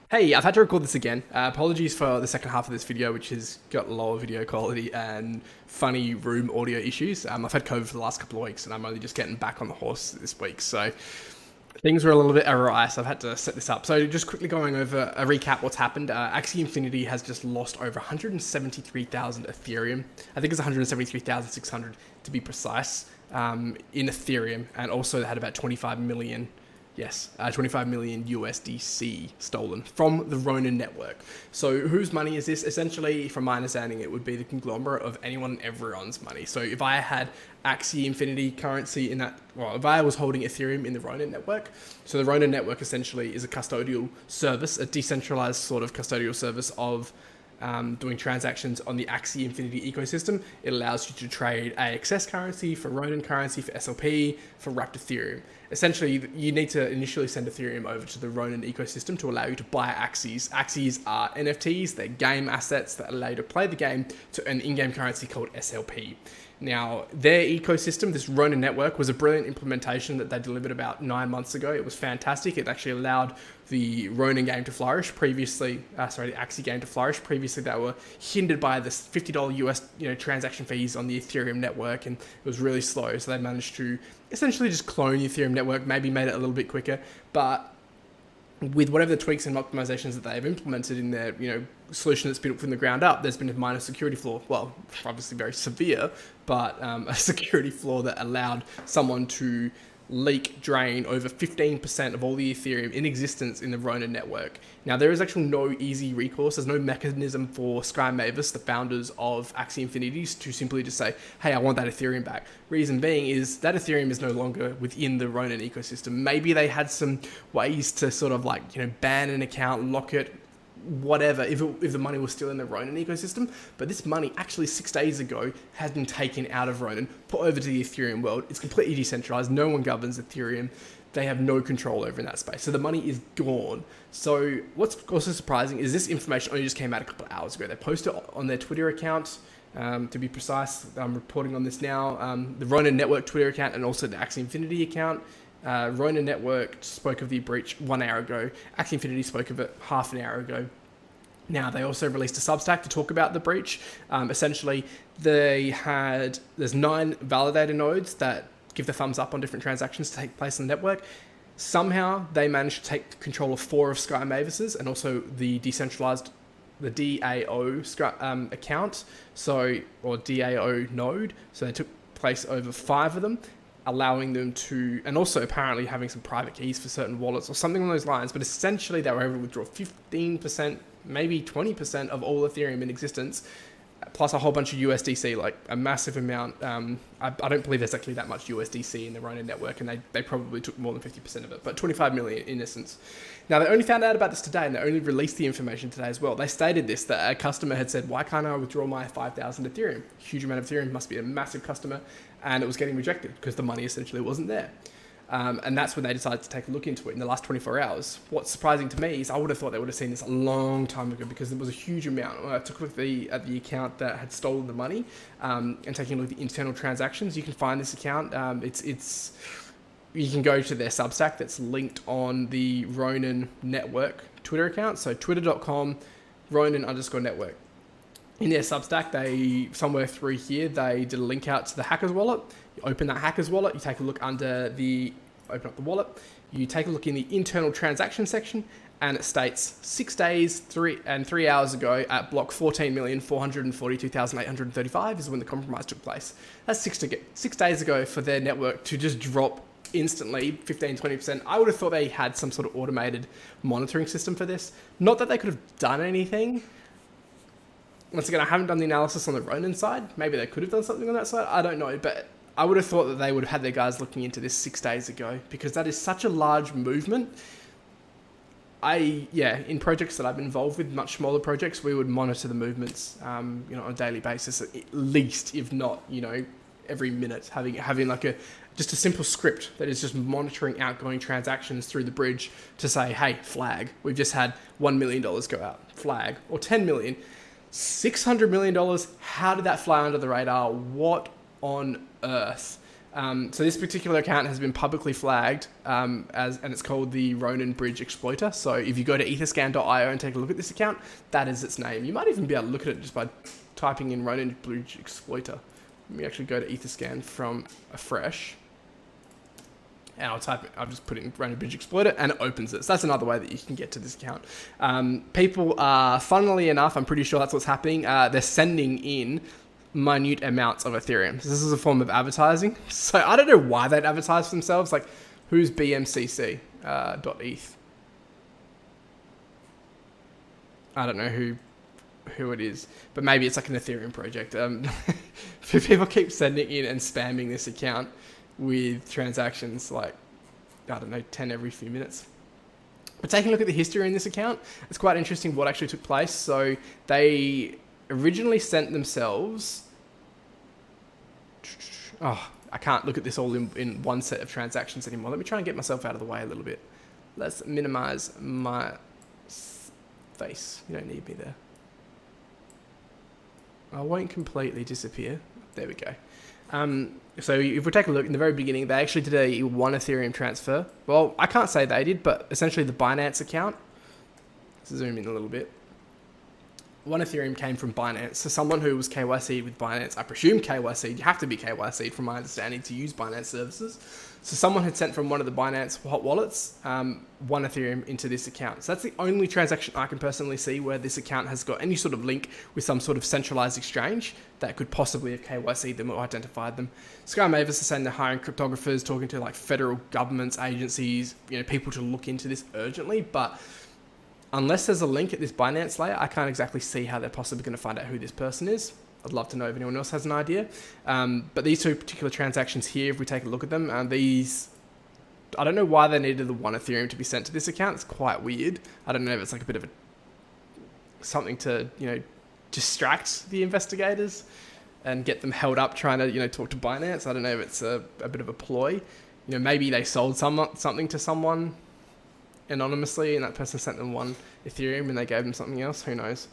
Hey, I've had to record this again. Apologies for the second half of this video, which has got lower video quality and funny room audio issues. I've had COVID for the last couple of weeks, and I'm only just getting back on the horse this week, so things were a little bit awry, so I've had to set this up. So just quickly going over a recap what's happened. Axie Infinity has just lost over 173,000 Ethereum. I think it's 173,600 to be precise, in Ethereum, and also they had about 25 million. Yes, 25 million USDC stolen from the Ronin Network. So whose money is this? Essentially, from my understanding, it would be the conglomerate of anyone and everyone's money. So if I had Axie Infinity currency in that, well, if I was holding Ethereum in the Ronin Network, so the Ronin Network essentially is a custodial service, a decentralized sort of custodial service of doing transactions on the Axie Infinity ecosystem. It allows you to trade AXS currency for Ronin currency, for SLP, for wrapped Ethereum. Essentially, you need to initially send Ethereum over to the Ronin ecosystem to allow you to buy Axies. Axies are NFTs, they're game assets that allow you to play the game to an in-game currency called SLP. Now, their ecosystem, this Ronin network, was a brilliant implementation that they delivered about 9 months ago. It was fantastic. It actually allowed the Ronin game to flourish. Previously, the Axie game to flourish. Previously, they were hindered by the $50 US, transaction fees on the Ethereum network, and it was really slow. So they managed to essentially just clone the Ethereum network, maybe made it a little bit quicker, but with whatever the tweaks and optimizations that they've implemented in their, solution that's built from the ground up, there's been a minor security flaw. Well, obviously very severe, but a security flaw that allowed someone to drain over 15% of all the Ethereum in existence in the Ronin network. Now, there is actually no easy recourse. There's no mechanism for Sky Mavis, the founders of Axie Infinity, to simply just say, hey, I want that Ethereum back. Reason being is that Ethereum is no longer within the Ronin ecosystem. Maybe they had some ways to sort of ban an account, lock it, whatever, if the money was still in the Ronin ecosystem. But this money actually 6 days ago has been taken out of Ronin, put over to the Ethereum world. It's completely decentralized. No one governs Ethereum. They have no control over in that space. So the money is gone. So what's also surprising is this information only just came out a couple of hours ago. They posted it on their Twitter account. To be precise, I'm reporting on this now. The Ronin Network Twitter account and also the Axie Infinity account. Ronin Network spoke of the breach 1 hour ago. Axie Infinity spoke of it half an hour ago. Now, they also released a Substack to talk about the breach. Essentially, there's 9 validator nodes that give the thumbs up on different transactions to take place on the network. Somehow, they managed to take control of 4 of Sky Mavis's and also the decentralized, the DAO account, or DAO node. So they took place over 5 of them, allowing them to, and also apparently having some private keys for certain wallets or something along those lines. But essentially, they were able to withdraw 15%, maybe 20% of all Ethereum in existence, plus a whole bunch of USDC, like a massive amount. I don't believe there's actually that much USDC in the Ronin network, and they probably took more than 50% of it, but 25 million in essence. Now, they only found out about this today, and they only released the information today as well. They stated this, that a customer had said, why can't I withdraw my 5,000 Ethereum? Huge amount of Ethereum, must be a massive customer, and it was getting rejected because the money essentially wasn't there. And that's when they decided to take a look into it in the last 24 hours. What's surprising to me is I would have thought they would have seen this a long time ago, because there was a huge amount. When I took a look at the account that had stolen the money, and taking a look at the internal transactions, you can find this account. You can go to their Substack that's linked on the Ronin Network Twitter account. So twitter.com, Ronin_network. In their Substack, somewhere through here, they did a link out to the hacker's wallet. You open that hacker's wallet, you take a look open up the wallet, you take a look in the internal transaction section, and it states 6 days, 3 hours ago at block 14,442,835 is when the compromise took place. That's 6 days ago for their network to just drop instantly 15-20%. I would have thought they had some sort of automated monitoring system for this. Not that they could have done anything. Once again, I haven't done the analysis on the Ronin side. Maybe they could have done something on that side. I don't know, but I would have thought that they would have had their guys looking into this 6 days ago, because that is such a large movement. In projects that I've been involved with, much smaller projects, we would monitor the movements, on a daily basis, at least, if not, every minute, having like just a simple script that is just monitoring outgoing transactions through the bridge to say, hey, flag, we've just had $1 million go out, flag, or 10 million. $600 million, how did that fly under the radar? What on earth? So this particular account has been publicly flagged and it's called the Ronin Bridge Exploiter. So if you go to etherscan.io and take a look at this account, that is its name. You might even be able to look at it just by typing in Ronin Bridge Exploiter. Let me actually go to Etherscan from afresh. And I'll just put in Ronin Bridge Exploiter and it opens it. So that's another way that you can get to this account. People are, funnily enough, I'm pretty sure that's what's happening. They're sending in minute amounts of Ethereum. So this is a form of advertising. So I don't know why they'd advertise for themselves. Like, who's BMCC .eth? I don't know who it is, but maybe it's like an Ethereum project. People keep sending in and spamming this account with transactions like, I don't know, 10 every few minutes. But taking a look at the history in this account, it's quite interesting what actually took place. So they originally sent themselves, I can't look at this all in one set of transactions anymore. Let me try and get myself out of the way a little bit. Let's minimize my face. You don't need me there. I won't completely disappear. There we go. So if we take a look, in the very beginning, they actually did a 1 Ethereum transfer. Well, I can't say they did, but essentially the Binance account, let's zoom in a little bit. 1 Ethereum came from Binance. So someone who was KYC'd with Binance, I presume KYC'd, you have to be KYC'd from my understanding to use Binance services. So someone had sent from one of the Binance hot wallets 1 Ethereum into this account. So that's the only transaction I can personally see where this account has got any sort of link with some sort of centralized exchange that could possibly have KYC'd them or identified them. Sky Mavis is saying they're hiring cryptographers, talking to like federal governments, agencies, people to look into this urgently. But unless there's a link at this Binance layer, I can't exactly see how they're possibly going to find out who this person is. I'd love to know if anyone else has an idea. But these two particular transactions here, if we take a look at them, I don't know why they needed the 1 Ethereum to be sent to this account. It's quite weird. I don't know if it's like a bit of something to, distract the investigators and get them held up trying to, talk to Binance. I don't know if it's a bit of a ploy. Maybe they sold something to someone anonymously and that person sent them 1 Ethereum and they gave them something else. Who knows?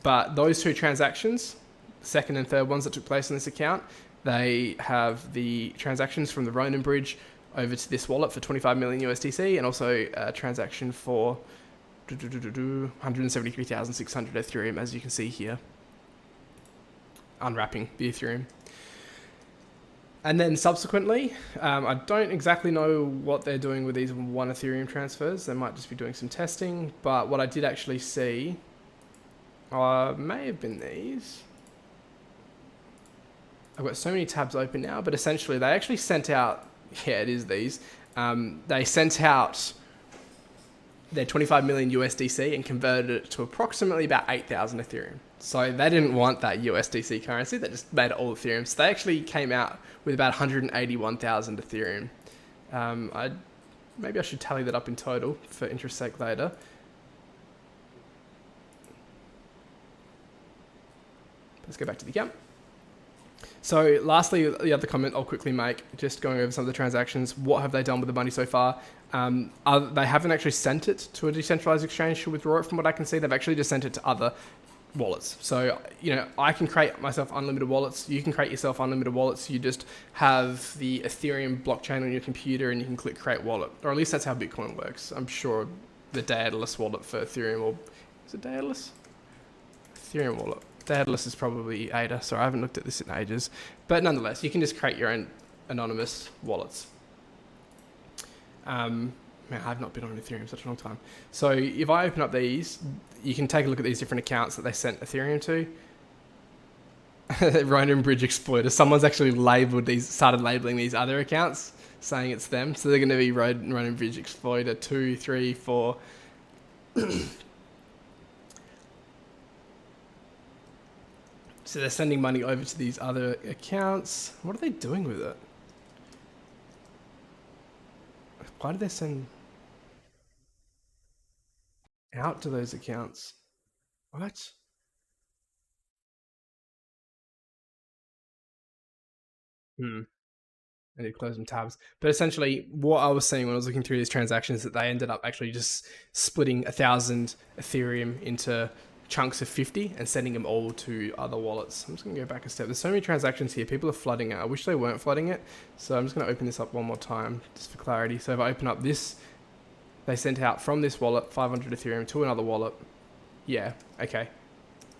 But those two transactions, second and third ones that took place in this account, they have the transactions from the Ronin Bridge over to this wallet for 25 million USDC and also a transaction for 173,600 Ethereum, as you can see here, unwrapping the Ethereum. And then subsequently, I don't exactly know what they're doing with these 1 Ethereum transfers. They might just be doing some testing, but what I did actually see may have been these. I've got so many tabs open now, but essentially they actually sent out, it is these. They sent out their 25 million USDC and converted it to approximately about 8,000 Ethereum. So they didn't want that USDC currency, they just made it all Ethereum. So they actually came out with about 181,000 Ethereum. Maybe I should tally that up in total for interest's sake later. Let's go back to the account. So lastly, the other comment I'll quickly make, just going over some of the transactions, what have they done with the money so far? They haven't actually sent it to a decentralized exchange to withdraw it from what I can see. They've actually just sent it to other wallets. So, I can create myself unlimited wallets. You can create yourself unlimited wallets. You just have the Ethereum blockchain on your computer and you can click create wallet. Or at least that's how Bitcoin works. I'm sure the Daedalus wallet for Ethereum, or is it Daedalus? Ethereum wallet. Daedalus is probably ADA. Sorry, I haven't looked at this in ages. But nonetheless, you can just create your own anonymous wallets. I've not been on Ethereum in such a long time. So if I open up these, you can take a look at these different accounts that they sent Ethereum to. Ronin Bridge Exploiter. Someone's actually started labeling these other accounts, saying it's them. So they're going to be Ronin Bridge Exploiter 2, 3, 4. So they're sending money over to these other accounts. What are they doing with it? Why did they send out to those accounts? What? I need to close some tabs. But essentially, what I was seeing when I was looking through these transactions, that they ended up actually just splitting 1,000 Ethereum into chunks of 50 and sending them all to other wallets. I'm just going to go back a step. There's so many transactions here. People are flooding it. I wish they weren't flooding it. So I'm just going to open this up one more time just for clarity. So if I open up this, they sent out from this wallet 500 Ethereum to another wallet. Yeah, okay.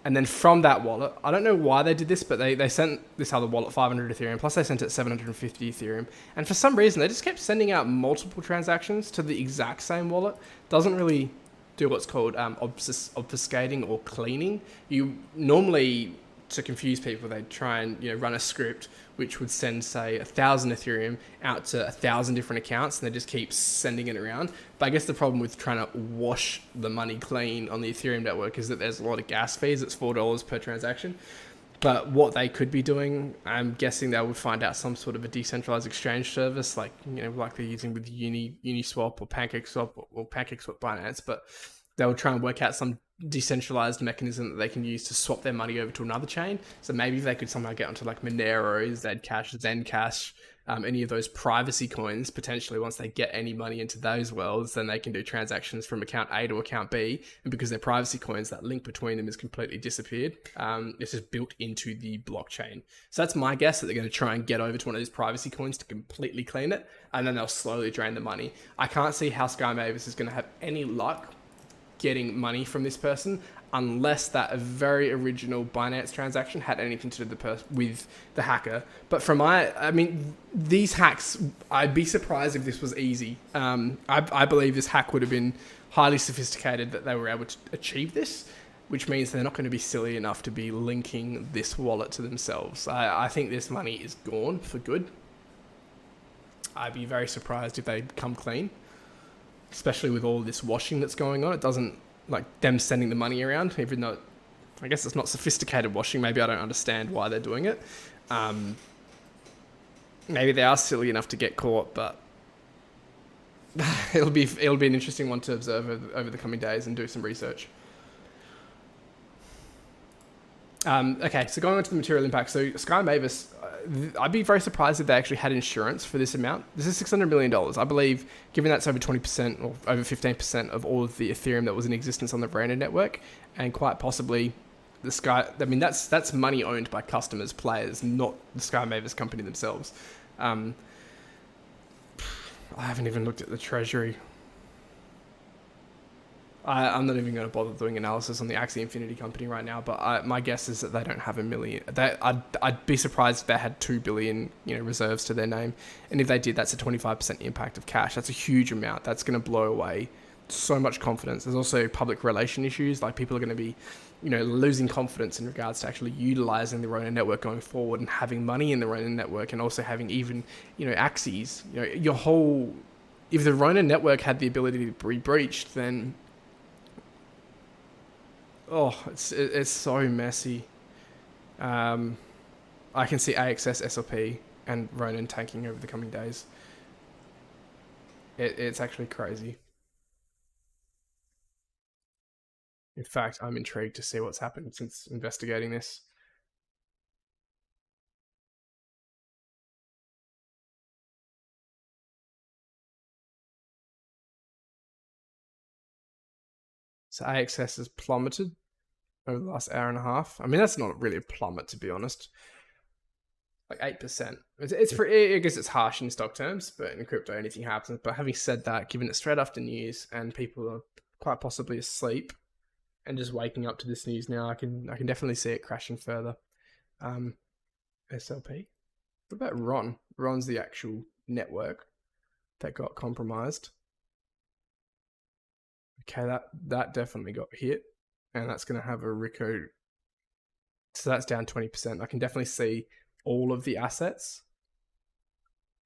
And then from that wallet, I don't know why they did this, but they sent this other wallet 500 Ethereum, plus they sent it 750 Ethereum. And for some reason, they just kept sending out multiple transactions to the exact same wallet. Doesn't really do what's called obfuscating or cleaning. You normally, to confuse people, they try and run a script which would send, say, 1,000 Ethereum out to 1,000 different accounts, and they just keep sending it around. But I guess the problem with trying to wash the money clean on the Ethereum network is that there's a lot of gas fees. It's $4 per transaction. But what they could be doing, I'm guessing they would find out some sort of a decentralized exchange service, like like they're using with Uniswap or PancakeSwap or PancakeSwap Binance. But they would try and work out some decentralized mechanism that they can use to swap their money over to another chain. So maybe if they could somehow get onto like Monero, Zcash, Zencash, any of those privacy coins, potentially once they get any money into those worlds, then they can do transactions from account A to account B. And because they're privacy coins, that link between them is completely disappeared. It's just built into the blockchain. So that's my guess, that they're going to try and get over to one of these privacy coins to completely clean it, and then they'll slowly drain the money. I can't see how Sky Mavis is going to have any luck getting money from this person unless that very original Binance transaction had anything to do with the hacker. But from these hacks, I'd be surprised if this was easy. I believe this hack would have been highly sophisticated, that they were able to achieve this, which means they're not going to be silly enough to be linking this wallet to themselves. I think this money is gone for good. I'd be very surprised if they come clean, especially with all this washing that's going on. It doesn't, like them sending the money around, even though I guess it's not sophisticated washing. Maybe I don't understand why they're doing it. Maybe they are silly enough to get caught, but it'll be an interesting one to observe over the coming days and do some research. Okay, so going on to the material impact. So Sky Mavis, I'd be very surprised if they actually had insurance for this amount. This is $600 million. I believe, given that's over 20% or over 15% of all of the Ethereum that was in existence on the Ronin Network, and quite possibly the Sky, that's money owned by customers, players, not the Sky Mavis company themselves. I haven't even looked at the treasury. I'm not even going to bother doing analysis on the Axie Infinity company right now, but my guess is that they don't have $1 million. I'd be surprised if they had 2 billion, reserves to their name, and if they did, that's a 25% impact of cash. That's a huge amount. That's going to blow away so much confidence. There's also public relation issues, like people are going to be, losing confidence in regards to actually utilizing the Ronin network going forward and having money in the Ronin network, and also having even, Axies. If the Ronin network had the ability to be breached, then it's so messy. I can see AXS, SLP, and Ronin tanking over the coming days. It's actually crazy. In fact, I'm intrigued to see what's happened since investigating this. So AXS has plummeted over the last hour and a half. I mean, that's not really a plummet, to be honest. Like 8%. I guess it's harsh in stock terms, but in crypto, anything happens. But having said that, given it's straight after news and people are quite possibly asleep and just waking up to this news now, I can definitely see it crashing further. SLP. What about Ron? Ron's the actual network that got compromised. Okay, that definitely got hit, and that's going to have a Rico. So that's down 20%. I can definitely see all of the assets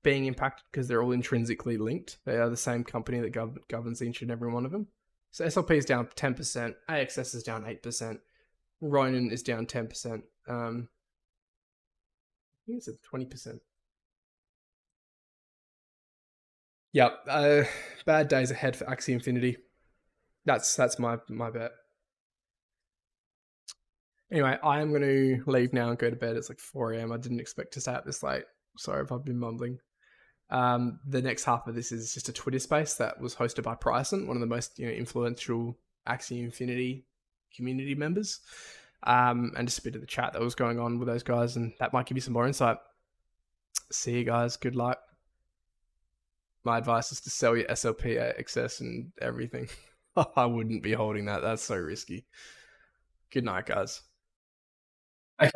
being impacted because they're all intrinsically linked. They are the same company that governs each and every one of them. So SLP is down 10%, AXS is down 8%, Ronin is down 10%. I think it's at 20%. Yep, bad days ahead for Axie Infinity. That's my bet. Anyway, I am going to leave now and go to bed. It's like 4 a.m. I didn't expect to stay up this late. Sorry if I've been mumbling. The next half of this is just a Twitter space that was hosted by Bryson, one of the most influential Axie Infinity community members, and just a bit of the chat that was going on with those guys, and that might give you some more insight. See you guys. Good luck. My advice is to sell your SLP excess and everything. I wouldn't be holding that. That's so risky. Good night, guys. Okay.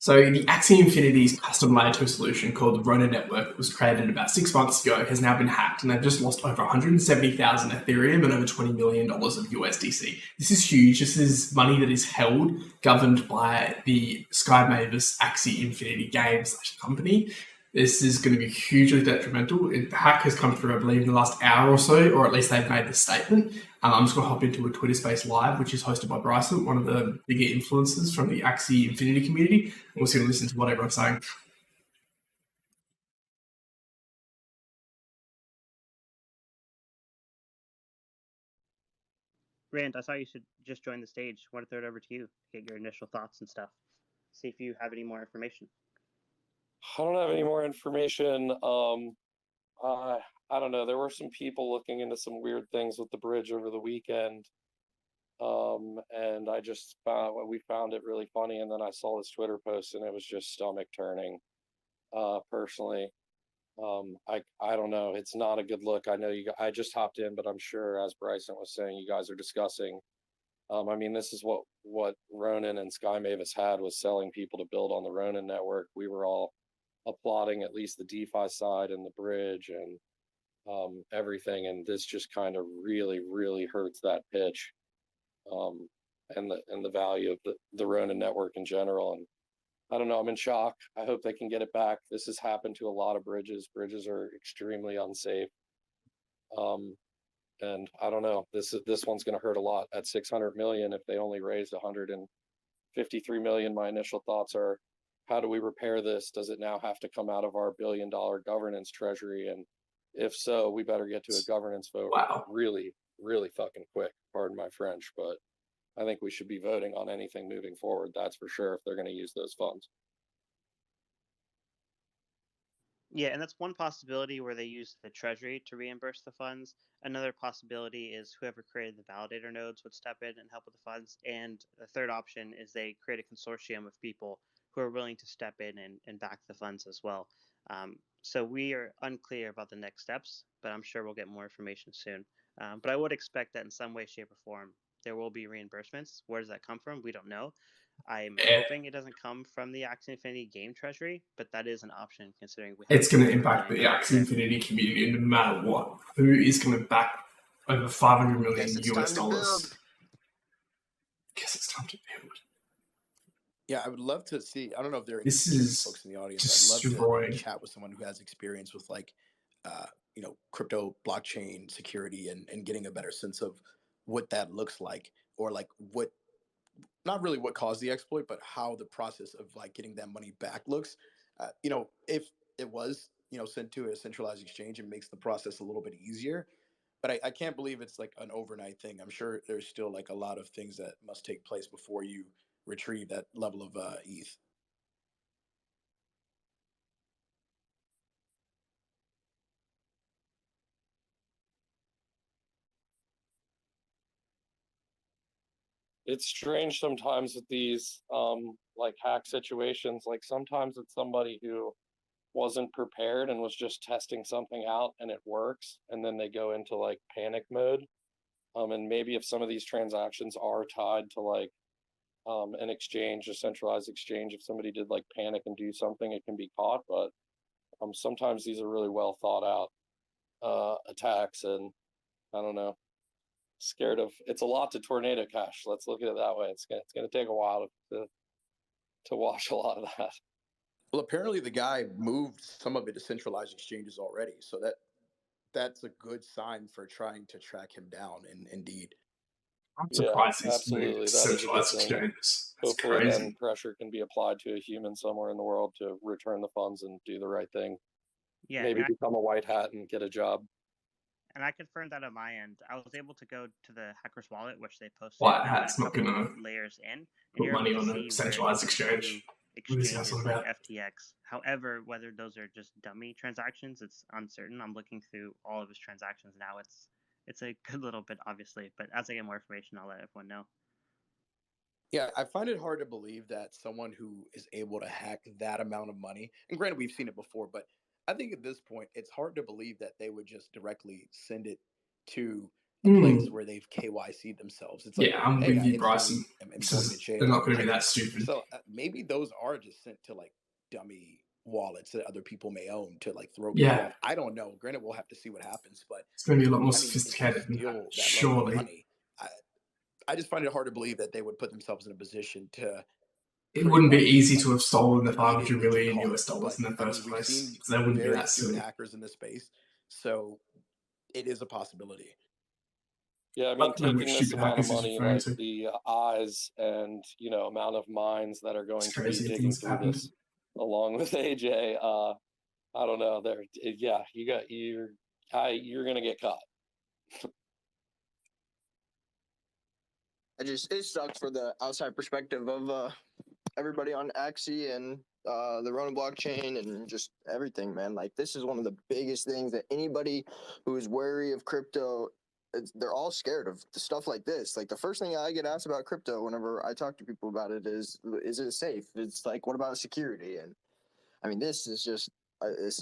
So the Axie Infinity's custom layer 2 solution called the Ronin Network that was created about 6 months ago has now been hacked, and they've just lost over 170,000 Ethereum and over $20 million of USDC. This is huge. This is money that is held, governed by the Sky Mavis Axie Infinity Games company. This is going to be hugely detrimental. The hack has come through, I believe, in the last hour or so, or at least they've made this statement. I'm just going to hop into a Twitter space live, which is hosted by Bryson, one of the bigger influencers from the Axie Infinity community. And we're just going to listen to what everyone's saying. Rand, I thought you should just join the stage. I want to throw it over to you, get your initial thoughts and stuff. See if you have any more information. I don't have any more information. I don't know. There were some people looking into some weird things with the bridge over the weekend. And I just we found it really funny. And then I saw this Twitter post and it was just stomach turning, personally. I don't know. It's not a good look. I know I just hopped in, but I'm sure, as Bryson was saying, you guys are discussing. I mean, this is what Ronin and Sky Mavis had, was selling people to build on the Ronin network. We were all applauding at least the DeFi side and the bridge and everything, and this just kind of really hurts that pitch, and the value of the Ronin network in general. And I don't know, I'm in shock. I hope they can get it back. This has happened to a lot of bridges. Bridges are extremely unsafe. And I don't know, this one's going to hurt a lot at 600 million. If they only raised 153 million, my initial thoughts are, how do we repair this? Does it now have to come out of our $1 billion governance treasury? And if so, we better get to a governance vote really fucking quick. Pardon my French, but I think we should be voting on anything moving forward. That's for sure, if they're going to use those funds. Yeah, and that's one possibility, where they use the treasury to reimburse the funds. Another possibility is whoever created the validator nodes would step in and help with the funds. And the third option is they create a consortium of people who are willing to step in and back the funds as well. So we are unclear about the next steps, but I'm sure we'll get more information soon. But I would expect that in some way, shape, or form, there will be reimbursements. Where does that come from? We don't know. I'm hoping it doesn't come from the Axie Infinity game treasury, but that is an option, considering it's going to impact the Axie Infinity community no matter what. Who is going to back over 500 million US dollars? Guess it's time to build. Yeah, I would love to see. I don't know if there are this any is folks in the audience. I'd love to chat with someone who has experience with crypto, blockchain security, and getting a better sense of what that looks like, or like what, not really what caused the exploit, but how the process of like getting that money back looks. If it was sent to a centralized exchange, it makes the process a little bit easier. But I can't believe it's like an overnight thing. I'm sure there's still like a lot of things that must take place before you retrieve that level of ETH. It's strange sometimes with these like hack situations. Like sometimes it's somebody who wasn't prepared and was just testing something out and it works, and then they go into like panic mode. And maybe if some of these transactions are tied to like an exchange, a centralized exchange, if somebody did like panic and do something, it can be caught. But sometimes these are really well thought out attacks, and I don't know. Scared of, it's a lot to tornado cash. Let's look at it that way. It's gonna take a while to wash a lot of that. Well, apparently the guy moved some of it to centralized exchanges already, so that's a good sign for trying to track him down. And indeed, I'm surprised he's absolutely, moved centralized exchanges. Hopefully, crazy. Then pressure can be applied to a human somewhere in the world to return the funds and do the right thing. Yeah, maybe become a white hat and get a job. And I confirmed that on my end. I was able to go to the hacker's wallet, which they posted. White hat's not going to layers in, and put you're money able to on see a centralized exchange. Exchanges like FTX. However, whether those are just dummy transactions, it's uncertain. I'm looking through all of his transactions now. It's a good little bit, obviously, but as I get more information, I'll let everyone know. Yeah, I find it hard to believe that someone who is able to hack that amount of money, and granted, we've seen it before, but I think at this point, it's hard to believe that they would just directly send it to a place Mm. where they've KYC'd themselves. It's like, Yeah, I'm hey, with I you, instantly Bryson. am This going to is they're not jail. going to be Like, that stupid. so maybe those are just sent to like dummy wallets that other people may own to like throw people Yeah, off. I don't know. Granted, we'll have to see what happens, but it's going to be a lot more I mean, to sophisticated than that, steal that level of surely. money, I just find it hard to believe that they would put themselves in a position to It pretty wouldn't be much easy to like have stolen the 500 immediately get million caught. US dollars But in the I mean, first we've place seen because they wouldn't be very that astute silly. hackers in this space, so it is a possibility. Yeah, I I mean, don't know which taking this stupid amount of hackers he's money, referring like to. the eyes and amount of minds that are It's going to be crazy digging things have through happened. this, along with AJ. I don't know. Yeah, you're gonna get caught. It sucks for the outside perspective of everybody on Axie and the Ronin blockchain and just everything, man. Like this is one of the biggest things that anybody who is wary of crypto, they're all scared of the stuff like this. Like the first thing I get asked about crypto whenever I talk to people about it is it safe? It's like, what about security? And I mean, this is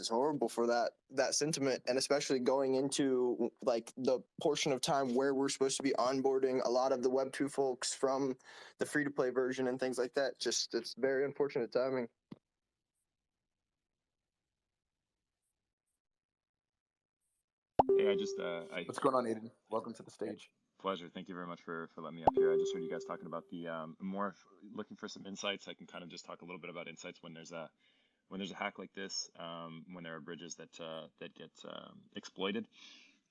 horrible for that sentiment, and especially going into like the portion of time where we're supposed to be onboarding a lot of the Web2 folks from the free to play version and things like that. Just it's very unfortunate timing. Hey, What's going on, Aiden? Welcome to the stage. pleasure. Thank you very much for letting me up here. I just heard you guys talking about the looking for some insights. I can kind of just talk a little bit about insights when there's a hack like this, when there are bridges that get exploited.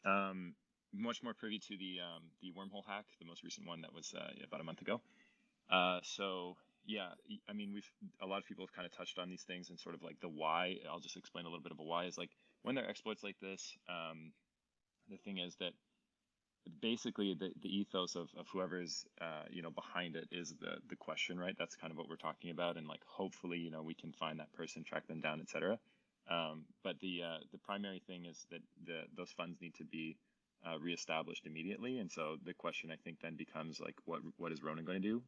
Much more privy to the wormhole hack, the most recent one that was about a month ago. So yeah, I mean, a lot of people have kind of touched on these things and sort of like the why. I'll just explain a little bit of a why is like when there are exploits like this. The thing is that basically the ethos of whoever is behind it is the question, right? That's kind of what we're talking about, and like hopefully we can find that person, track them down, etc. But the primary thing is that those funds need to be reestablished immediately, and so the question I think then becomes like what is Ronin going to do?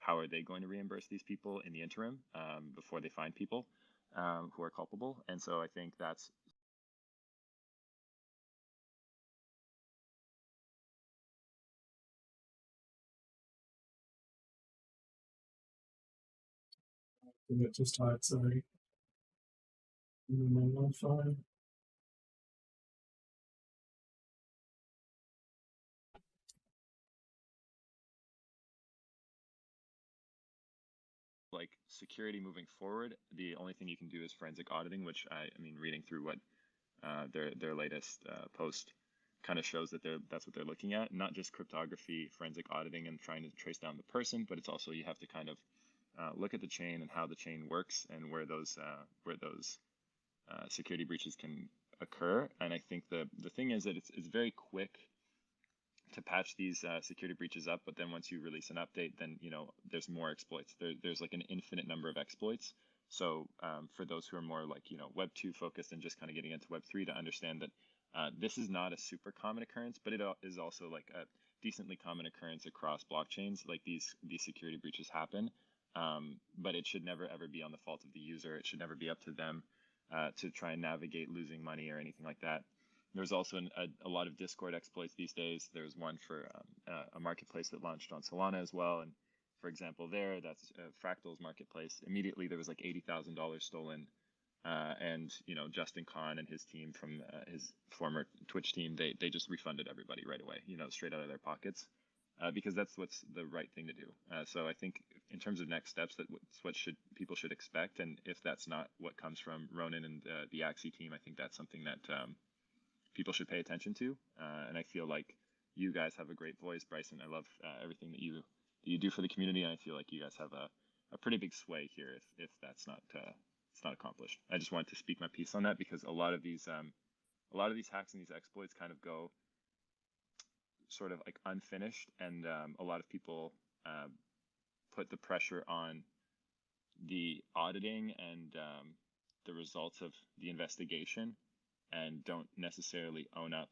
How are they going to reimburse these people in the interim before they find people who are culpable? And so I think that's It just tired, sorry. My Wi-Fi. like security moving forward. The only thing you can do is forensic auditing, which I mean, reading through what their latest post kind of shows that that's what they're looking at. Not just cryptography, forensic auditing, and trying to trace down the person, but it's also you have to kind of look at the chain and how the chain works and where those security breaches can occur. And I think the thing is that it's very quick to patch these security breaches up, but then once you release an update, then there's more exploits. There's like an infinite number of exploits. So for those who are more like Web 2 focused and just kind of getting into Web 3 to understand that this is not a super common occurrence, but it is also like a decently common occurrence across blockchains. Like these security breaches happen, but it should never ever be on the fault of the user. It should never be up to them to try and navigate losing money or anything like that. There's also a lot of Discord exploits these days. There's one for a marketplace that launched on Solana as well. And for example, that's Fractal's marketplace. Immediately, there was like $80,000 stolen. And Justin Kahn and his team from his former Twitch team, they just refunded everybody right away, straight out of their pockets, because that's what's the right thing to do. So I think in terms of next steps, that's what people should expect. And if that's not what comes from Ronin and the Axie team, I think that's something that people should pay attention to. And I feel like you guys have a great voice, Bryson. I love everything that you do for the community, and I feel like you guys have a pretty big sway here if that's not it's not accomplished. I just wanted to speak my piece on that because a lot of these hacks and these exploits kind of go sort of like unfinished, and a lot of people put the pressure on the auditing and the results of the investigation and don't necessarily own up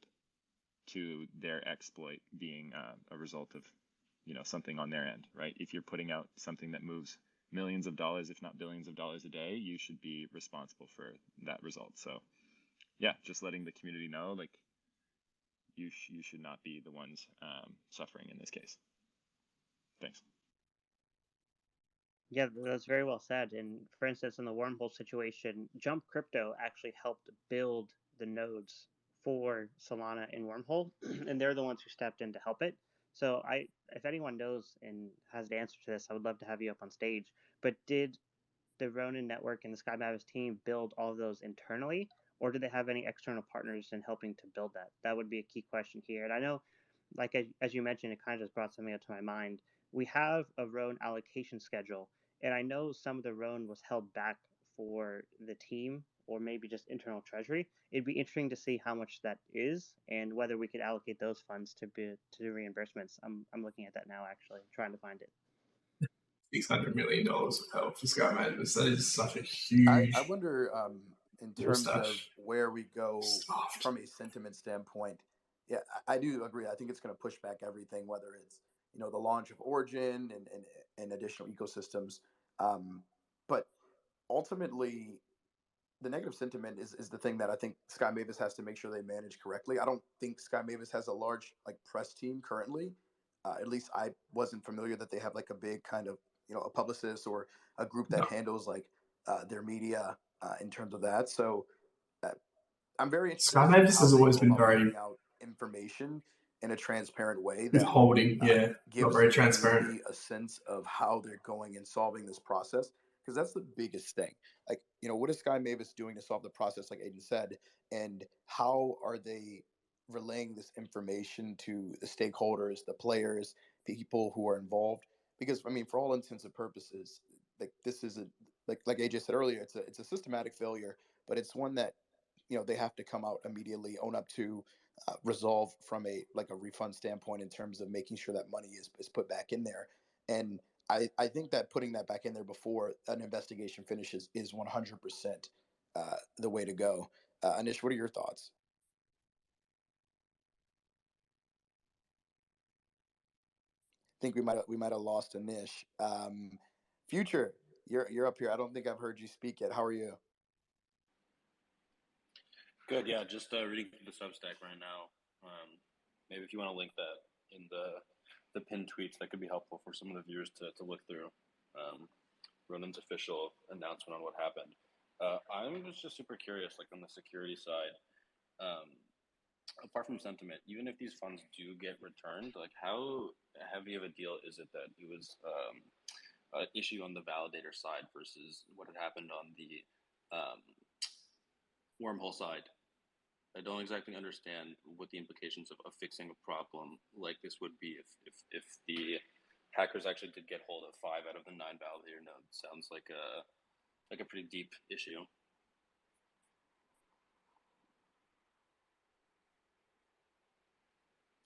to their exploit being a result of something on their end, right? If you're putting out something that moves millions of dollars, if not billions of dollars a day, you should be responsible for that result. So yeah, just letting the community know, like, you should not be the ones suffering in this case. Thanks. Yeah, that's very well said. And for instance, in the wormhole situation, Jump Crypto actually helped build the nodes for Solana in Wormhole, and they're the ones who stepped in to help it. So if anyone knows and has the answer to this, I would love to have you up on stage. But did the Ronin Network and the Sky Mavis team build all of those internally, or do they have any external partners in helping to build that? That would be a key question here. And I know, like as you mentioned, it kind of just brought something up to my mind. We have a Roan allocation schedule, and I know some of the Roan was held back for the team or maybe just internal treasury. It'd be interesting to see how much that is and whether we could allocate those funds to reimbursements. I'm looking at that now, actually, trying to find it. $600 million of help for Sky Mavis. That is such a I huge wonder in war terms of stash. where we go Stuffed. from a sentiment standpoint. Yeah, I do agree. I think it's going to push back everything, whether it's the launch of Origin and additional ecosystems. But ultimately, the negative sentiment is the thing that I think Sky Mavis has to make sure they manage correctly. I don't think Sky Mavis has a large like press team currently. At least I wasn't familiar that they have like a big kind of a publicist or a group that No. handles like their media in terms of that. So uh, I'm very interested Sky to see Mavis how has they always go been about very putting out information in a transparent way that withholding, yeah, not gives very the transparent. community a sense of how they're going and solving this process, because that's the biggest thing. Like, what is Sky Mavis doing to solve the process, like Aiden said, and how are they relaying this information to the stakeholders, the players, people who are involved? Because I mean, for all intents and purposes, like this is a like AJ said earlier, it's a systematic failure, but it's one that they have to come out immediately, own up to, resolve from a refund standpoint in terms of making sure that money is put back in there. And I think that putting that back in there before an investigation finishes is 100% the way to go. Anish, what are your thoughts? I think we might have lost Anish. Future, you're up here. I don't think I've heard you speak yet. How are you? Good, yeah. Just reading through the Substack right now. Maybe if you want to link that in the pinned tweets, that could be helpful for some of the viewers to look through. Ronin's official announcement on what happened. I'm just super curious, like on the security side. Apart from sentiment, even if these funds do get returned, like how heavy of a deal is it that it was an issue on the validator side versus what had happened on the wormhole side? I don't exactly understand what the implications of fixing a problem like this would be if the hackers actually did get hold of 5 out of the 9 validator nodes. Sounds like a pretty deep issue.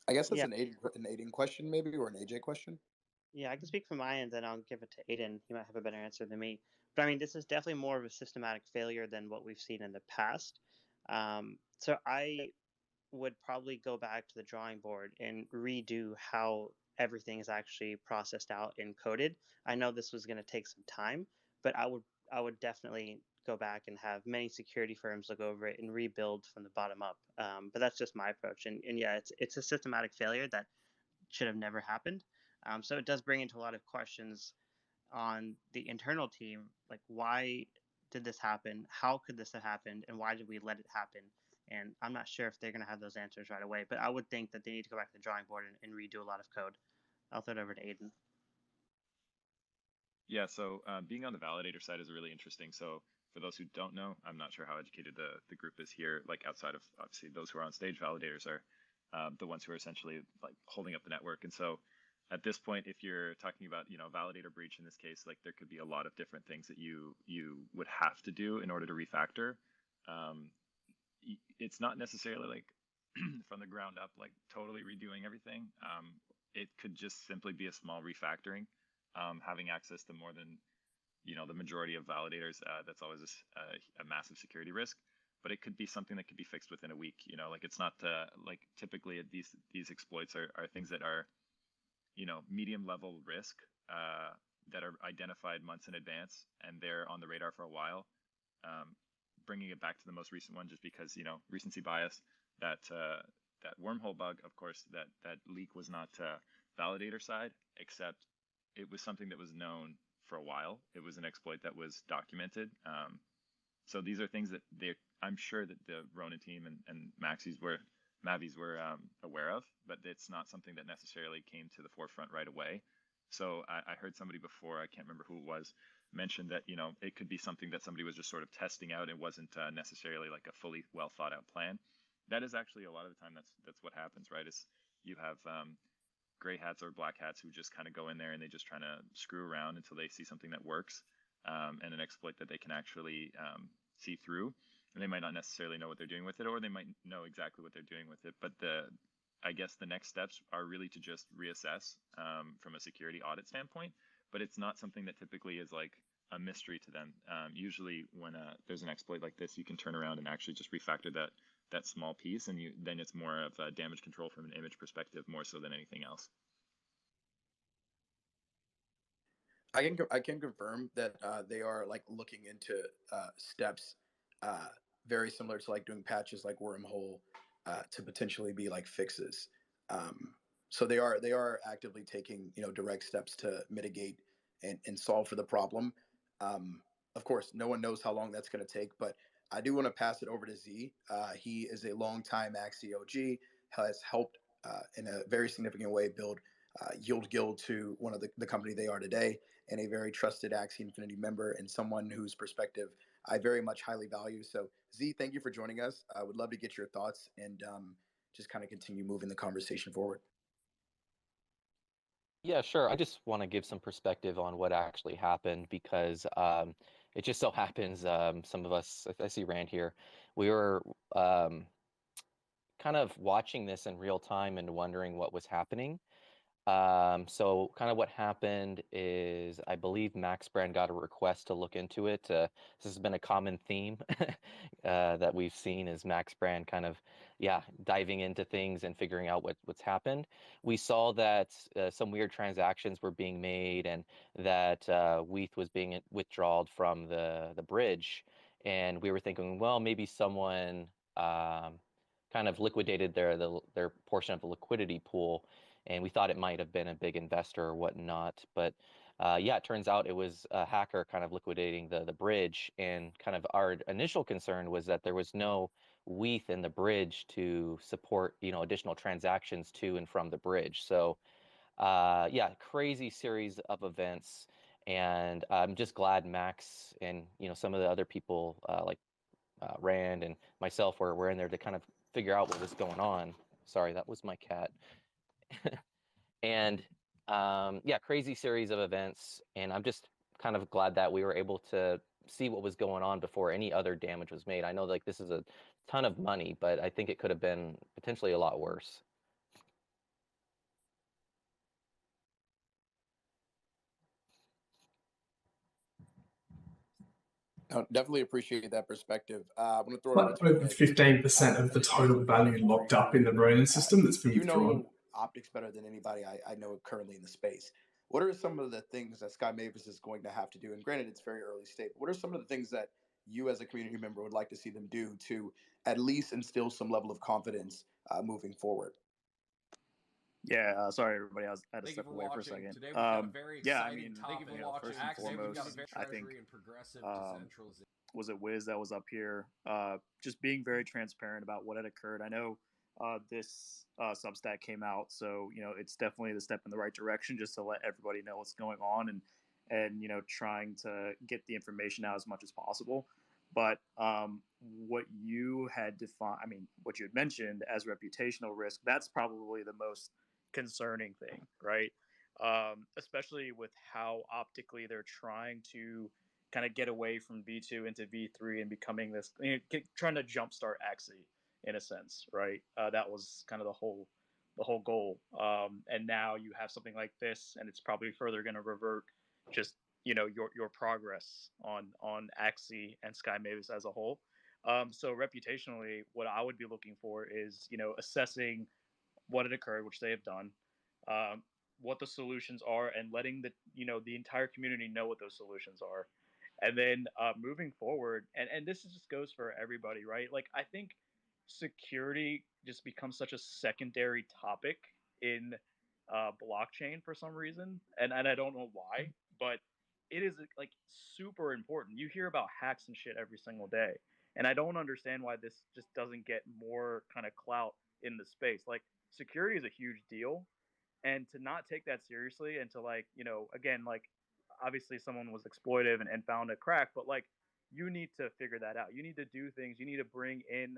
I guess that's Yeah, an Aiden question, maybe, or an AJ question. yeah, I can speak from my end, then I'll give it to Aiden. He might have a better answer than me. But I mean, this is definitely more of a systematic failure than what we've seen in the past. So I would probably go back to the drawing board and redo how everything is actually processed out and coded. I know this was going to take some time, but I would definitely go back and have many security firms look over it and rebuild from the bottom up. But that's just my approach. And yeah, it's a systematic failure that should have never happened. So it does bring into a lot of questions on the internal team, like why did this happen? How could this have happened? And why did we let it happen? And I'm not sure if they're going to have those answers right away, but I would think that they need to go back to the drawing board and redo a lot of code. I'll throw it over to Aiden. Yeah, so being on the validator side is really interesting. So for those who don't know, I'm not sure how educated the group is here, like outside of obviously those who are on stage, validators are the ones who are essentially like holding up the network. And so at this point, if you're talking about, validator breach in this case, like there could be a lot of different things that you would have to do in order to refactor. It's not necessarily like from the ground up, like totally redoing everything. It could just simply be a small refactoring. Having access to more than the majority of validators, that's always a massive security risk. But it could be something that could be fixed within a week. Like it's not like typically these exploits are things that are medium level risk that are identified months in advance and they're on the radar for a while. Bringing it back to the most recent one, just because recency bias. That wormhole bug, of course, that leak was not validator side, except it was something that was known for a while. It was an exploit that was documented. So these are things that I'm sure that the Ronin team and Mavies were aware of, but it's not something that necessarily came to the forefront right away. So I heard somebody before, I can't remember who it was, mentioned that it could be something that somebody was just sort of testing out. It wasn't necessarily like a fully well thought out plan. That is actually a lot of the time that's what happens, right? Is you have gray hats or black hats who just kind of go in there and they just trying to screw around until they see something that works, and an exploit that they can actually see through. And they might not necessarily know what they're doing with it, or they might know exactly what they're doing with it. But I guess the next steps are really to just reassess from a security audit standpoint. But it's not something that typically is like a mystery to them. Usually when there's an exploit like this, you can turn around and actually just refactor that small piece, and then it's more of a damage control from an image perspective, more so than anything else. I can confirm that they are like looking into steps very similar to like doing patches like wormhole to potentially be like fixes. So they are actively taking direct steps to mitigate and solve for the problem. Of course, no one knows how long that's going to take, but I do want to pass it over to Z. He is a longtime Axie OG, has helped in a very significant way build Yield Guild to one of the company they are today, and a very trusted Axie Infinity member and someone whose perspective I very much highly value. So Z, thank you for joining us. I would love to get your thoughts and just kind of continue moving the conversation forward. Yeah, sure. I just want to give some perspective on what actually happened because it just so happens some of us, I see Rand here, we were kind of watching this in real time and wondering what was happening. So kind of what happened is I believe Max Brand got a request to look into it. This has been a common theme that we've seen is Max Brand kind of, diving into things and figuring out what's happened. We saw that some weird transactions were being made and that WETH was being withdrawn from the bridge. And we were thinking, well, maybe someone kind of liquidated their portion of the liquidity pool, and we thought it might have been a big investor or whatnot. But it turns out it was a hacker kind of liquidating the bridge. And kind of our initial concern was that there was no WETH in the bridge to support additional transactions to and from the bridge. So crazy series of events. And I'm just glad Max and some of the other people like Rand and myself were in there to kind of figure out what was going on. Sorry, that was my cat. And crazy series of events. And I'm just kind of glad that we were able to see what was going on before any other damage was made. I know like this is a ton of money, but I think it could have been potentially a lot worse. Definitely appreciate that perspective. I'm going to throw it over Like to you over guys. 15% of the total value locked up in the Ronin system that's been You withdrawn. know optics better than anybody I know currently in the space. What are some of the things that Sky Mavis is going to have to do? And granted, it's very early state. But what are some of the things that you, as a community member, would like to see them do to at least instill some level of confidence moving forward? Yeah, sorry everybody. I had to Thank you step for away for a watching. second. Today we've got a very Yeah, I exciting mean, topic. first and foremost, I think and progressive was it Wiz that was up here, just being very transparent about what had occurred. I know this Substack came out, so it's definitely the step in the right direction, just to let everybody know what's going on and trying to get the information out as much as possible. But what you had defined, I mean, what you had mentioned as reputational risk, that's probably the most concerning thing, right? Especially with how optically they're trying to kind of get away from V2 into V3 and becoming this, trying to jumpstart Axie in a sense, right? That was kind of the whole goal. And now you have something like this, and it's probably further going to revert just your progress on Axie and Sky Mavis as a whole. So reputationally, what I would be looking for is assessing what had occurred, which they have done, what the solutions are and letting the entire community know what those solutions are. And then moving forward, and this just goes for everybody, right? Like, I think security just becomes such a secondary topic in blockchain for some reason, and I don't know why, but it is like super important. You hear about hacks and shit every single day, and I don't understand why this just doesn't get more kind of clout in the space. Like, security is a huge deal, and to not take that seriously, and to, like, again, like, obviously someone was exploitive and found a crack, but like, you need to figure that out. You need to do things. You need to bring in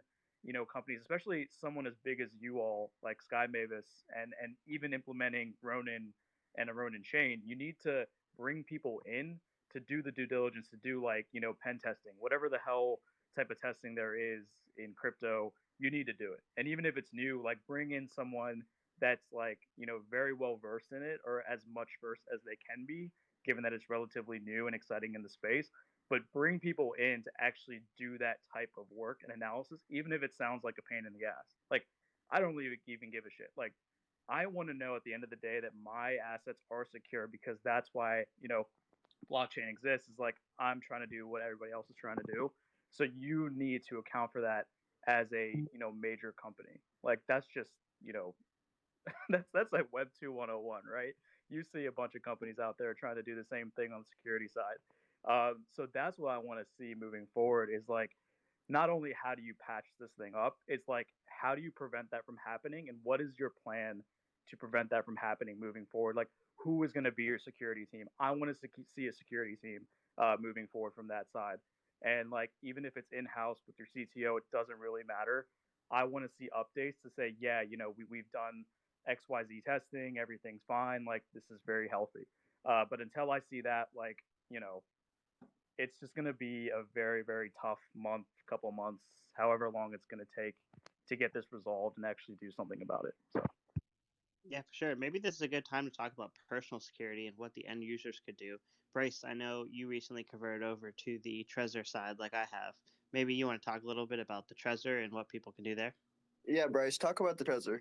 companies, especially someone as big as you all, like Sky Mavis, and even implementing Ronin and a Ronin chain. You need to bring people in to do the due diligence, to do, like, pen testing, whatever the hell type of testing there is in crypto. You need to do it, and even if it's new, like, bring in someone that's, like, very well versed in it, or as much versed as they can be, given that it's relatively new and exciting in the space. But bring people in to actually do that type of work and analysis, even if it sounds like a pain in the ass. Like, I don't even give a shit. Like, I want to know at the end of the day that my assets are secure, because that's why blockchain exists. Is like, I'm trying to do what everybody else is trying to do. So you need to account for that as a major company. Like, that's just that's like Web 2 101, right? You see a bunch of companies out there trying to do the same thing on the security side. So that's what I want to see moving forward, is like, not only how do you patch this thing up, it's like, how do you prevent that from happening, and what is your plan to prevent that from happening moving forward? Like, who is going to be your security team? I want to see a security team moving forward from that side. And, like, even if it's in house with your CTO, it doesn't really matter. I want to see updates to say, yeah, we've done XYZ testing, everything's fine, like, this is very healthy. But until I see that, like, it's just going to be a very, very tough couple months, however long it's going to take to get this resolved and actually do something about it. So. Yeah, for sure. Maybe this is a good time to talk about personal security and what the end users could do. Bryce, I know you recently converted over to the Trezor side, like I have. Maybe you want to talk a little bit about the Trezor and what people can do there? Yeah, Bryce, talk about the Trezor.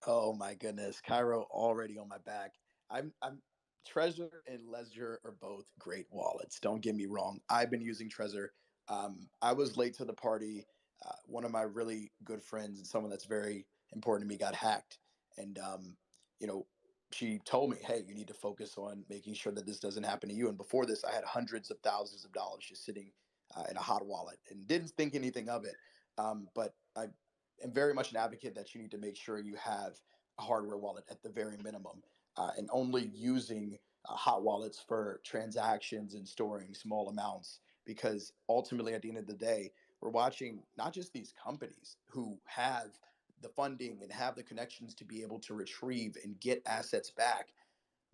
Oh my goodness, Cairo already on my back. I'm Trezor and Ledger are both great wallets. Don't get me wrong. I've been using Trezor. I was late to the party. One of my really good friends and someone that's very important to me got hacked, and you know, she told me, "Hey, you need to focus on making sure that this doesn't happen to you." And before this, I had hundreds of thousands of dollars just sitting in a hot wallet and didn't think anything of it. But I am very much an advocate that you need to make sure you have a hardware wallet at the very minimum, and only using hot wallets for transactions and storing small amounts. Because ultimately, at the end of the day, we're watching not just these companies who have the funding and have the connections to be able to retrieve and get assets back.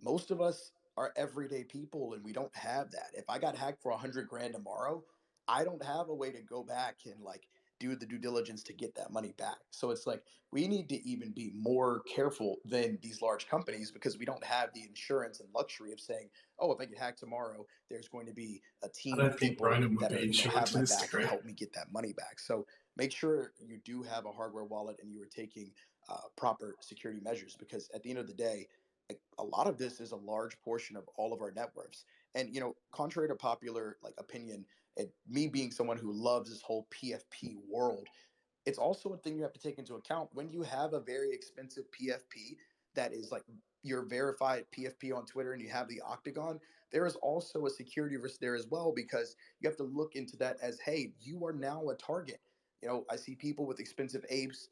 Most of us are everyday people and we don't have that. If I got hacked for 100 grand tomorrow, I don't have a way to go back and like do the due diligence to get that money back. So it's like we need to even be more careful than these large companies, because we don't have the insurance and luxury of saying, oh, if I get hacked tomorrow, there's going to be a I team don't of think people Ronin would that be are, insurance have in my this back and degree. help me get that money back. So make sure you do have a hardware wallet and you are taking proper security measures, because at the end of the day, like, a lot of this is a large portion of all of our net worths. And contrary to popular like opinion, and me being someone who loves this whole PFP world, it's also a thing you have to take into account when you have a very expensive PFP that is like your verified PFP on Twitter and you have the Octagon. There is also a security risk there as well, because you have to look into that as, hey, you are now a target. I see people with expensive apes,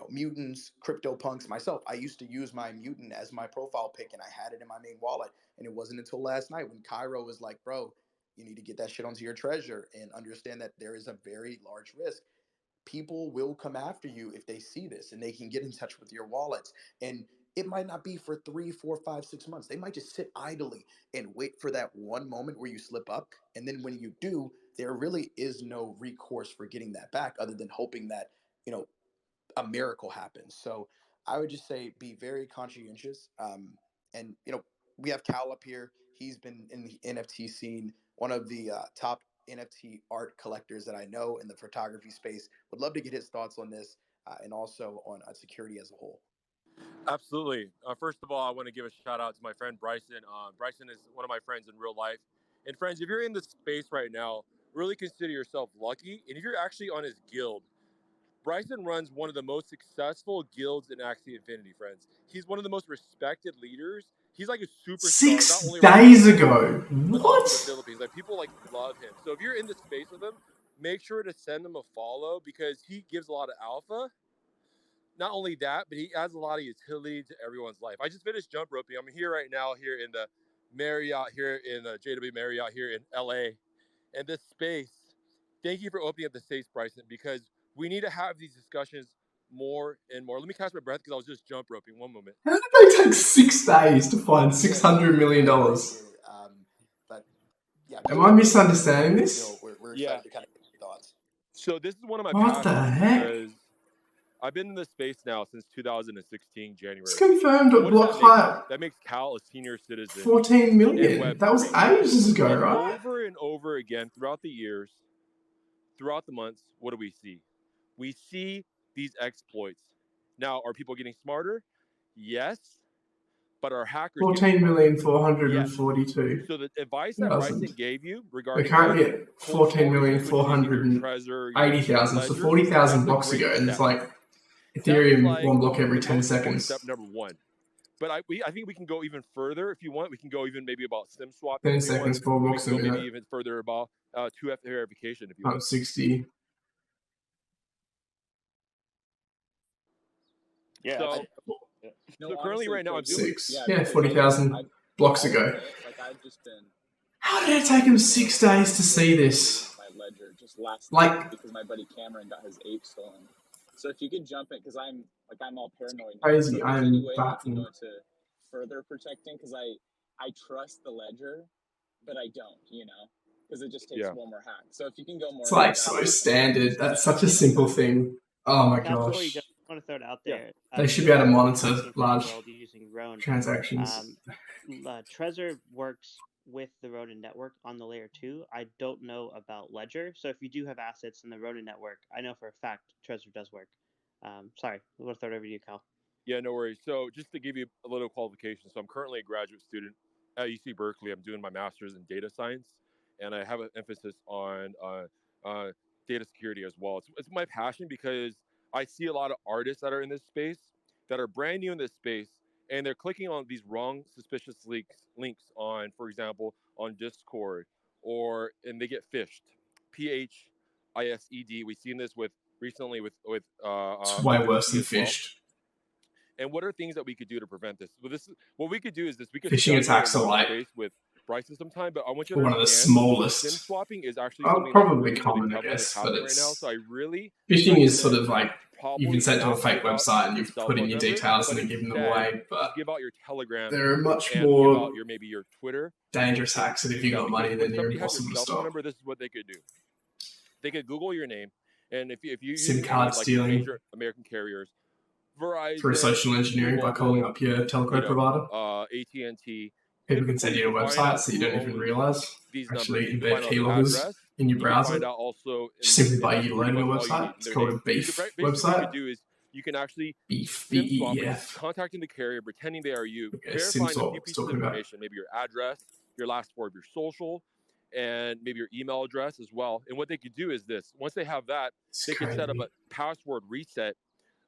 mutants, crypto punks. Myself, I used to use my mutant as my profile pic and I had it in my main wallet. And it wasn't until last night when Cairo was like, bro, you need to get that shit onto your Trezor and understand that there is a very large risk. People will come after you if they see this and they can get in touch with your wallets. And it might not be for 3, 4, 5, 6 months. They might just sit idly and wait for that one moment where you slip up. And then when you do, there really is no recourse for getting that back other than hoping that, you know, a miracle happens. So I would just say be very conscientious. And we have Cal up here. He's been in the NFT scene, one of the top NFT art collectors that I know in the photography space. Would love to get his thoughts on this, and also on security as a whole. Absolutely. First of all, I want to give a shout out to my friend Bryson. Bryson is one of my friends in real life. And friends, if you're in this space right now, really consider yourself lucky. And if you're actually on his guild, Bryson runs one of the most successful guilds in Axie Infinity, friends. He's one of the most respected leaders. He's like a superstar. 6 not only days ago. but also the What? Philippines. Like people like love him. So if you're in the space with him, make sure to send him a follow because he gives a lot of alpha. Not only that, but he adds a lot of utility to everyone's life. I just finished jump roping. I'm here right now here in the Marriott here in the JW Marriott here in LA. And this space, thank you for opening up the space, Bryson, because we need to have these discussions more and more. Let me catch my breath because I was just jump roping. One moment. How did they take 6 days to find $600 million? But yeah, Am I misunderstanding this? We're excited to kind of get your thoughts. So this is one of my What the passions heck? because I've been in this space now since 2016 January. It's confirmed What at does block that make? height That makes Cal a senior citizen. 14 in million. That was Web3. ages ago, And right? over and over again throughout the years, throughout the months, what do we see? We see these exploits. Now, are people getting smarter? Yes. But are hackers getting smarter? Yes. 14,442. So the advice that Bryson gave you We're regarding currently the at cold storage, which is using your 14,480,000. Trezor, your So ledger, 40,000 that's a blocks great ago, and it's step. like That is Ethereum like one block every the 10 most important seconds. step number one. But I think we can go even further if you want. We can go even maybe about SIM swapping 10 if you want. seconds, 4 We blocks can a go maybe minute. even further about 2F verification if you want. 60. Yeah. So, No, so currently honestly, right now I'm Cody, doing 6. yeah, Yeah, because 40,000 blocks I'll ago. admit, like I've just been How did it take him 6 days to see this? my ledger just last Like- night because my buddy Cameron got his ape stolen. So if you could jump it, because I'm all paranoid now. Crazy, So if I there's am any way you can baffled. go into further protecting, because I trust the ledger, but I don't, because it just takes Yeah. one more hack. So if you can go more, It's into like that, so I'd standard. That's such a appreciate simple that. thing. Oh my Cal, before gosh. you go, I want to throw it out Yeah. there. They should be able to in the monitor Axie Infinity large world using Ronin. transactions. Trezor works with the Ronin Network on the layer 2. I don't know about Ledger. So if you do have assets in the Ronin Network, I know for a fact Trezor does work. Sorry, I'm going to throw it over to you, Cal. Yeah, no worries. So just to give you a little qualification, so I'm currently a graduate student at UC Berkeley. I'm doing my master's in data science, and I have an emphasis on data security as well. It's my passion because I see a lot of artists that are in this space that are brand new in this space, and they're clicking on these wrong, suspicious links on, for example, on Discord, and they get phished. PHISED. We've seen this recently with It's way worse than as well. phished. And what are things that we could do to prevent this? Well, what we could do is this. We could Phishing attacks are like space with Bryson sometime, but I want you to one of the understand smallest. SIM swapping is actually Oh, something probably that's common, really I prevalent. guess, It's but happening right now. it's So I really phishing is sort of like probably you've been sent to a not fake give out website and your you've cell put in phone your number, details but and you're giving them instead, away. But just give out your Telegram there are much and more give out maybe your Twitter. dangerous hacks that if you got money, When then you're somebody has your impossible to cell phone stop. number, this is what they could do. They could Google your name, and if you use SIM any card like stealing major American carriers, Verizon, through social engineering by calling up your telco provider. AT&T. People can send you to websites that you don't even realize. These Actually numbers. You can embed find out the keyloggers address. in your You can browser find out also simply by that's you pretty loading a much all you website. need. It's Their called name. a beef Basically, what you website. could do is you can actually Beef, SIM swap, B-E-E-F. contacting the carrier, pretending they are you, Okay, SIM verifying a swap few was pieces of talking about. information, maybe your address, your last four of your social, and maybe your email address as well. And what they could do is this: once they have that, they could set up a password reset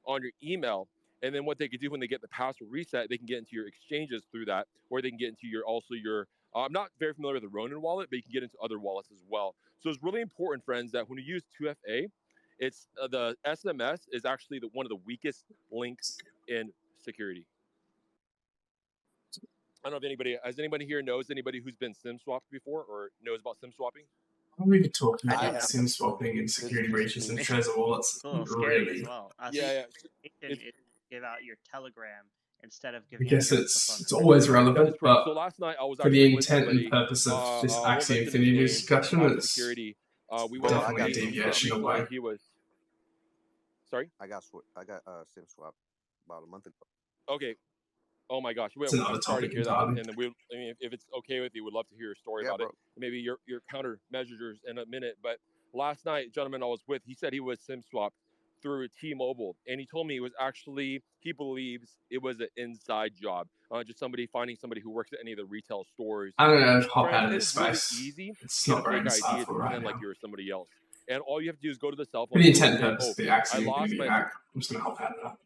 on your email. And then what they could do when they get the password reset, they can get into your exchanges through that, or they can get into your I'm not very familiar with the Ronin wallet, but you can get into other wallets as well. So it's really important, friends, that when you use 2FA, it's the SMS is actually one of the weakest links in security. I don't know if anybody here knows anybody who's been SIM swapped before or knows about SIM swapping. We could talk I about have. SIM swapping and security breaches and Trezor wallets. It's a little scary Really? as well. Yeah. Give out your Telegram instead of I giving. guess out it's always relevant, but so last night I was for the actually with intent and somebody, purpose of this won't Axie mention his Infinity name, discussion, it's security. We Well, went I on got a SIM deviation swap. away. He was. Sorry. I got SIM swap about a month ago. Okay. Oh my gosh. It's another I'm sorry to topic hear that. entirely. And then if it's okay with you, we'd love to hear your story about bro. it. Maybe your countermeasures in a minute. But last night, gentleman I was with, he said he was SIM swapped through T-Mobile, and he told me it was actually, he believes it was an inside job, just somebody finding somebody who works at any of the retail stores. I'm gonna hop Friends, out of it this is really space. easy It's to get not a very fake ID insightful to right pretend like now. you're somebody else. And all you have to do is go to the cell For phone the store and intent say, purpose "Oh, of the I Axie lost Infinity my hack, I'm just gonna hop out of that.